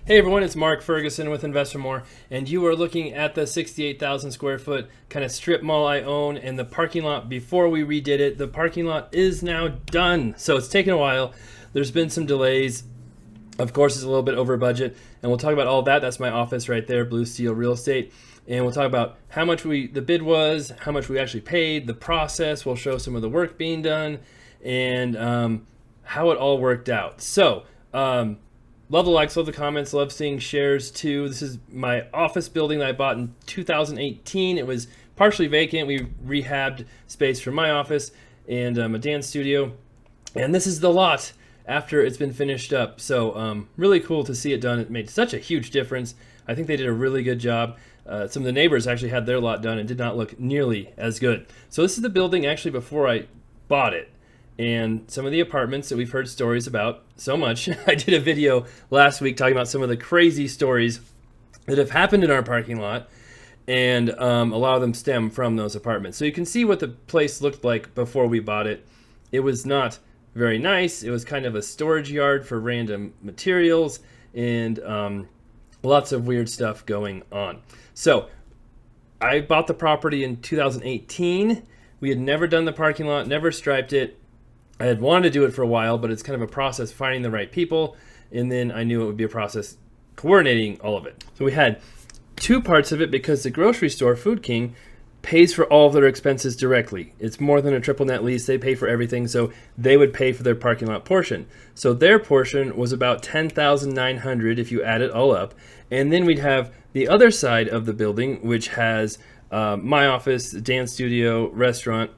Hey everyone, it's Mark Ferguson with Investor More, and you are looking at the 68,000 square foot kind of strip mall I own and the parking lot before we redid it. The parking lot is now done, so it's taken a while. There's been some delays. Of course, it's a little bit over budget, and we'll talk about all that. That's my office right there, Blue Steel Real Estate. And we'll talk about how much the bid was, how much we actually paid, the process. We'll show some of the work being done, and how it all worked out. So, love the likes, love the comments, love seeing shares too. This is my office building that I bought in 2018. It was partially vacant. We rehabbed space for my office and a dance studio. And this is the lot after it's been finished up. So really cool to see it done. It made such a huge difference. I think they did a really good job. Some of the neighbors actually had their lot done and did not look nearly as good. So this is the building actually before I bought it. And some of the apartments that we've heard stories about so much. I did a video last week talking about some of the crazy stories that have happened in our parking lot, and a lot of them stem from those apartments. So you can see what the place looked like before we bought it. It was not very nice. It was kind of a storage yard for random materials and lots of weird stuff going on. So I bought the property in 2018. We had never done the parking lot, never striped it. I had wanted to do it for a while, but it's kind of a process finding the right people, and then I knew it would be a process coordinating all of it. So we had two parts of it because the grocery store, Food King, pays for all of their expenses directly. It's more than a triple net lease. They pay for everything, so they would pay for their parking lot portion. So their portion was about $10,900 if you add it all up. And then we'd have the other side of the building, which has my office, dance studio, restaurant,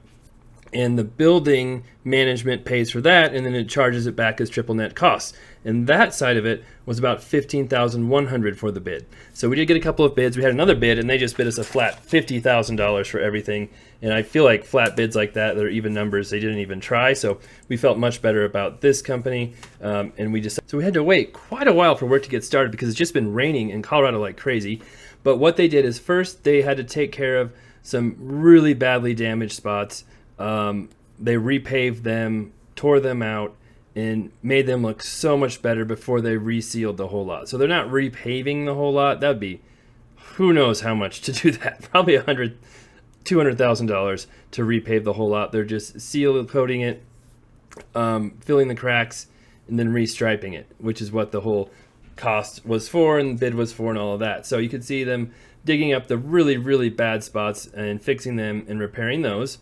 and the building management pays for that, and then it charges it back as triple net costs. And that side of it was about $15,100 for the bid. So we did get a couple of bids. We had another bid, and they just bid us a flat $50,000 for everything. And I feel like flat bids like that, they're even numbers, they didn't even try. So we felt much better about this company, and we decided. So we had to wait quite a while for work to get started because it's just been raining in Colorado like crazy. But what they did is first they had to take care of some really badly damaged spots. They repaved them, tore them out, and made them look so much better before they resealed the whole lot. So they're not repaving the whole lot. That would be, who knows how much to do that. Probably $100,000, $200,000 to repave the whole lot. They're just seal coating it, filling the cracks, and then restriping it, which is what the whole cost was for and bid was for and all of that. So you could see them digging up the really, really bad spots and fixing them and repairing those.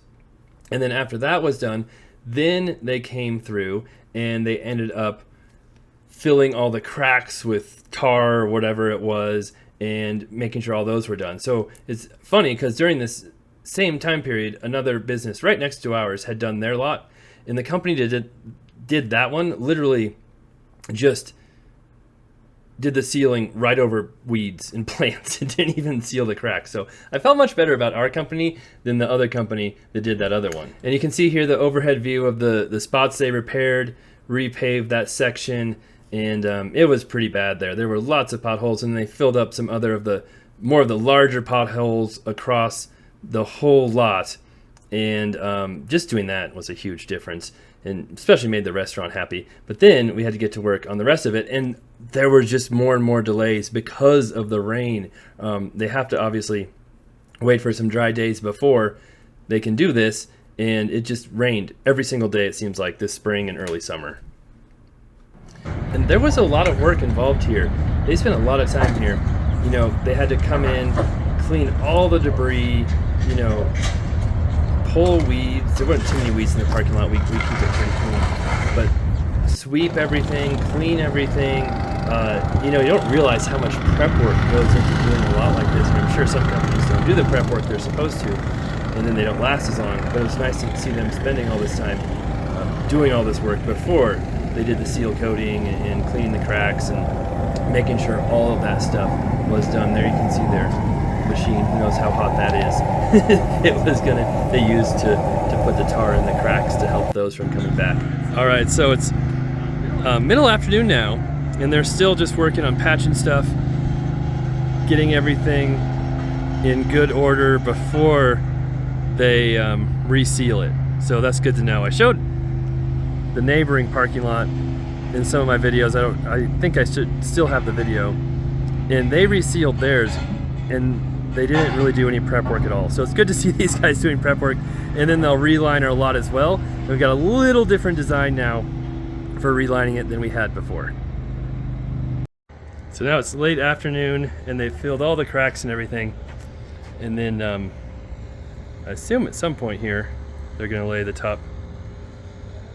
And then after that was done, then they came through and they ended up filling all the cracks with tar or whatever it was and making sure all those were done. So it's funny because during this same time period, another business right next to ours had done their lot, and the company did that one literally just did the sealing right over weeds and plants. It didn't even seal the cracks. So I felt much better about our company than the other company that did that other one. And you can see here the overhead view of the spots they repaired, repaved that section, and it was pretty bad there. There were lots of potholes, and they filled up some other of the more of the larger potholes across the whole lot. And just doing that was a huge difference, and especially made the restaurant happy. But then we had to get to work on the rest of it, and there were just more and more delays because of the rain. They have to obviously wait for some dry days before they can do this, and it just rained every single day, it seems like, this spring and early summer. And there was a lot of work involved here. They spent a lot of time here. You know, they had to come in, clean all the debris, you know, pull weeds. There weren't too many weeds in the parking lot. We keep it pretty clean. But sweep everything, clean everything. You know, you don't realize how much prep work goes into doing a lot like this. And I'm sure some companies don't do the prep work they're supposed to, and then they don't last as long. But it was nice to see them spending all this time doing all this work before they did the seal coating and cleaning the cracks and making sure all of that stuff was done. There you can see their machine. Who knows how hot that is. They used to put the tar in the cracks to help those from coming back. All right, so it's middle afternoon now, and they're still just working on patching stuff, getting everything in good order before they reseal it. So that's good to know. I showed the neighboring parking lot in some of my videos. I think I should still have the video, and they resealed theirs, and they didn't really do any prep work at all. So it's good to see these guys doing prep work, and then they'll reline our lot as well. And we've got a little different design now for relining it than we had before. So now it's late afternoon, and they've filled all the cracks and everything. And then I assume at some point here, they're gonna lay the top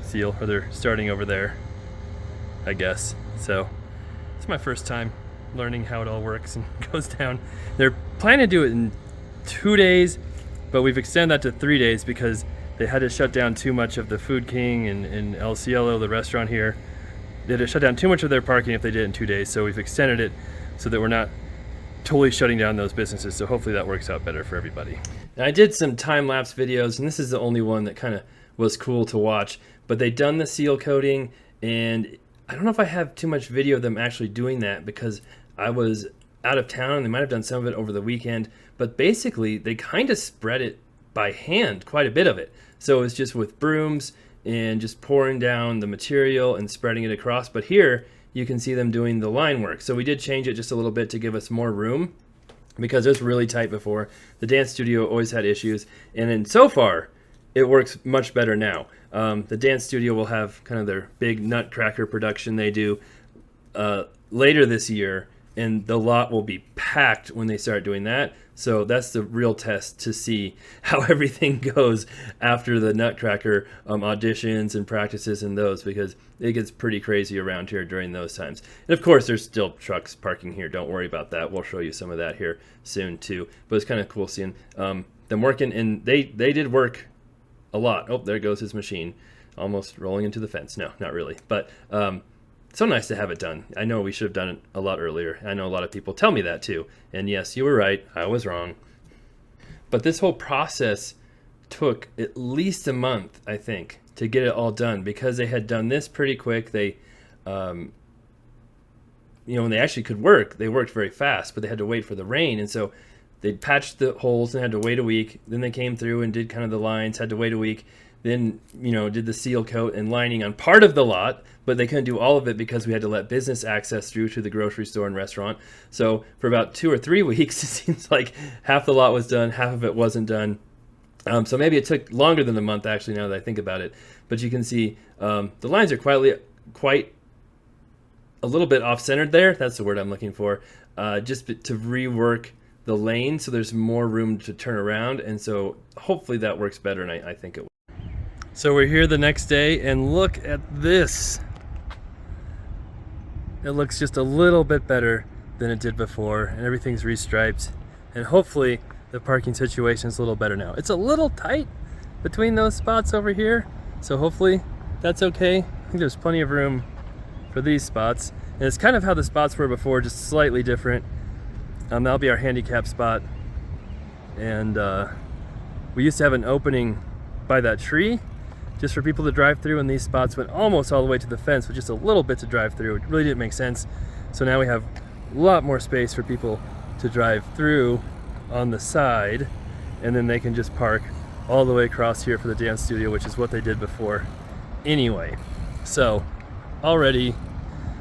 seal, or they're starting over there, I guess. So it's my first time learning how it all works and goes down. They're planning to do it in 2 days, but we've extended that to 3 days because they had to shut down too much of the Food King and El Cielo, the restaurant here. They had to shut down too much of their parking if they did it in 2 days, so we've extended it so that we're not totally shutting down those businesses. So hopefully that works out better for everybody. And I did some time-lapse videos, and this is the only one that kind of was cool to watch, but they'd done the seal coating, and I don't know if I have too much video of them actually doing that because I was out of town. They might have done some of it over the weekend, but basically they kind of spread it by hand, quite a bit of it. So it's just with brooms and just pouring down the material and spreading it across. But here you can see them doing the line work. So we did change it just a little bit to give us more room because it was really tight before. The dance studio always had issues, and then so far it works much better now. The dance studio will have kind of their big Nutcracker production they do later this year, and the lot will be packed when they start doing that. So that's the real test to see how everything goes after the Nutcracker auditions and practices and those, because it gets pretty crazy around here during those times. And of course there's still trucks parking here, don't worry about that. We'll show you some of that here soon too. But it's kind of cool seeing them working, and they did work a lot. Oh, there goes his machine, almost rolling into the fence. No, not really, but so nice to have it done. I know we should have done it a lot earlier. I know a lot of people tell me that too. And yes, you were right. I was wrong. But this whole process took at least a month, I think, to get it all done because they had done this pretty quick. They, when they actually could work, they worked very fast, but they had to wait for the rain. And so they patched the holes and had to wait a week. Then they came through and did kind of the lines, had to wait a week. Then, did the seal coat and lining on part of the lot, but they couldn't do all of it because we had to let business access through to the grocery store and restaurant. So for about 2 or 3 weeks, it seems like half the lot was done, half of it wasn't done. So maybe it took longer than a month, actually, now that I think about it. But you can see the lines are quite a little bit off-centered there. That's the word I'm looking for. Just to rework the lane so there's more room to turn around. And so hopefully that works better, and I think it will. So we're here the next day, and look at this. It looks just a little bit better than it did before, and everything's restriped, and hopefully the parking situation is a little better now. It's a little tight between those spots over here, so hopefully that's okay. I think there's plenty of room for these spots, and it's kind of how the spots were before, just slightly different. That'll be our handicap spot, and we used to have an opening by that tree just for people to drive through, and these spots went almost all the way to the fence with just a little bit to drive through. It really didn't make sense. So now we have a lot more space for people to drive through on the side, and then they can just park all the way across here for the dance studio, which is what they did before anyway. So already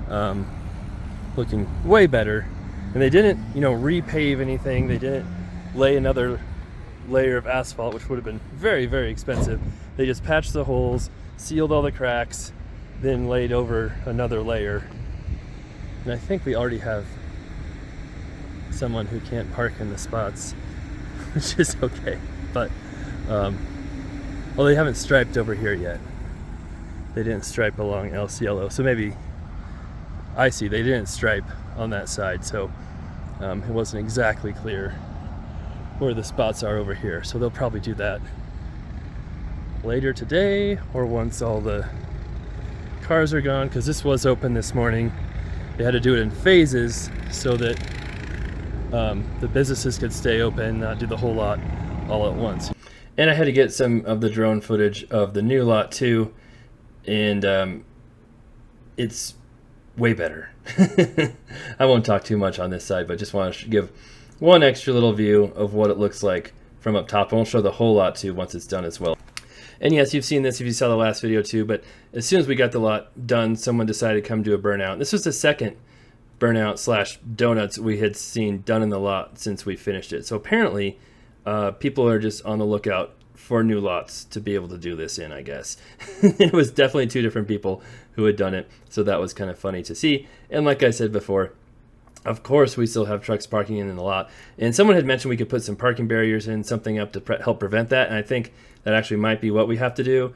looking way better. And they didn't, repave anything. They didn't lay another layer of asphalt, which would have been very, very expensive. They just patched the holes, sealed all the cracks, then laid over another layer. And I think we already have someone who can't park in the spots, which is okay. But, well, they haven't striped over here yet. They didn't stripe along El Cielo. So maybe, I see, they didn't stripe on that side. So it wasn't exactly clear where the spots are over here. So they'll probably do that later today or once all the cars are gone, because this was open this morning. They had to do it in phases so that the businesses could stay open, not do the whole lot all at once. And I had to get some of the drone footage of the new lot too, and it's way better. I won't talk too much on this side, but just want to give one extra little view of what it looks like from up top. I won't show the whole lot too once it's done as well. And yes, you've seen this if you saw the last video too, but as soon as we got the lot done, someone decided to come do a burnout. This was the second burnout slash donuts we had seen done in the lot since we finished it. So apparently people are just on the lookout for new lots to be able to do this in, I guess. It was definitely two different people who had done it, so that was kind of funny to see. And like I said before, of course we still have trucks parking in the lot, and someone had mentioned we could put some parking barriers in, something up to help prevent that, and I think that actually might be what we have to do,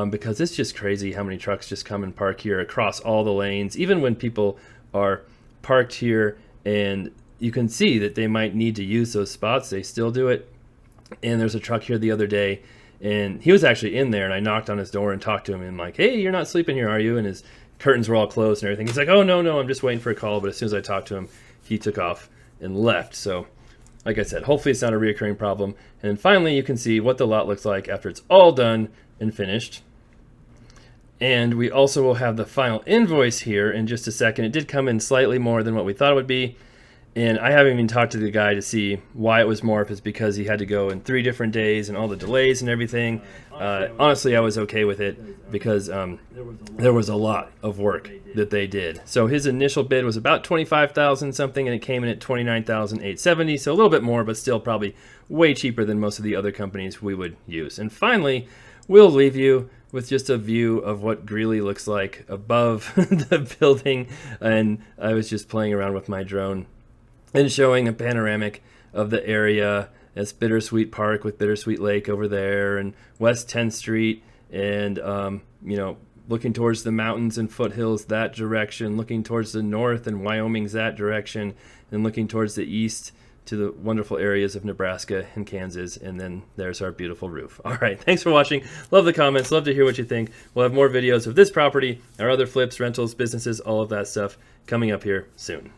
because it's just crazy how many trucks just come and park here across all the lanes, even when people are parked here and you can see that they might need to use those spots, they still do it. And there's a truck here the other day, and he was actually in there, and I knocked on his door and talked to him, and I'm like, hey, you're not sleeping here, are you? And his curtains were all closed and everything. He's like, oh, no, I'm just waiting for a call. But as soon as I talked to him, he took off and left. So like I said, hopefully it's not a reoccurring problem. And then finally, you can see what the lot looks like after it's all done and finished. And we also will have the final invoice here in just a second. It did come in slightly more than what we thought it would be. And I haven't even talked to the guy to see why it was more, if it's because he had to go in 3 different days and all the delays and everything. Honestly, I was okay with it because there was a lot of work that they did. So his initial bid was about $25,000 something, and it came in at $29,870. So a little bit more, but still probably way cheaper than most of the other companies we would use. And finally, we'll leave you with just a view of what Greeley looks like above the building. And I was just playing around with my drone and showing a panoramic of the area. That's Bittersweet Park with Bittersweet Lake over there, and West 10th Street, and you know, looking towards the mountains and foothills that direction, looking towards the north and Wyoming's that direction, and looking towards the east to the wonderful areas of Nebraska and Kansas, and then there's our beautiful roof. All right, thanks for watching. Love the comments, love to hear what you think. We'll have more videos of this property, our other flips, rentals, businesses, all of that stuff coming up here soon.